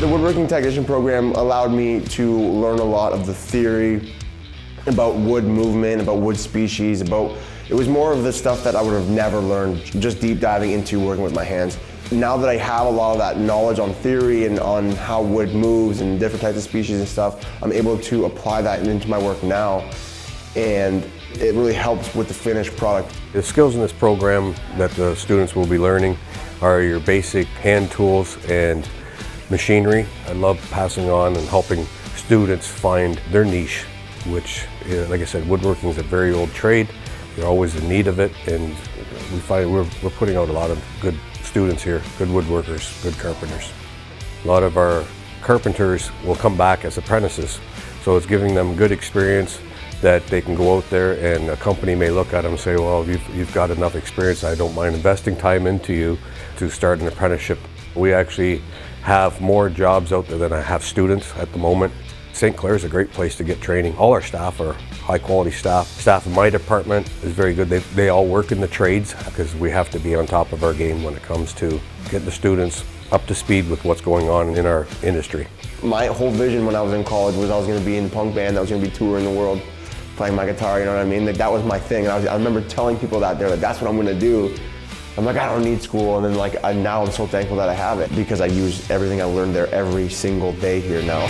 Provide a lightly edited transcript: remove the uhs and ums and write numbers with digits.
The Woodworking Technician program allowed me to learn a lot of the theory about wood movement, about wood species, it was more of the stuff that I would have never learned just deep diving into working with my hands. Now that I have a lot of that knowledge on theory and on how wood moves and different types of species and stuff, I'm able to apply that into my work now, and it really helps with the finished product. The skills in this program that the students will be learning are your basic hand tools and machinery. I love passing on and helping students find their niche, which, like I said, woodworking is a very old trade. You're always in need of it, and we find we're putting out a lot of good students here, good woodworkers, good carpenters. A lot of our carpenters will come back as apprentices, so it's giving them good experience that they can go out there and a company may look at them and say, well, you've got enough experience, I don't mind investing time into you to start an apprenticeship. We actually have more jobs out there than I have students at the moment. St. Clair is a great place to get training. All our staff are high quality staff. Staff in my department is very good. They all work in the trades because we have to be on top of our game when it comes to getting the students up to speed with what's going on in our industry. My whole vision when I was in college was I was going to be in a punk band, I was going to be touring the world, playing my guitar, you know what I mean? Like, that was my thing. And I remember telling people that, they're like, that's what I'm going to do. I'm like, I don't need school, and then now I'm so thankful that I have it because I use everything I learned there every single day here now.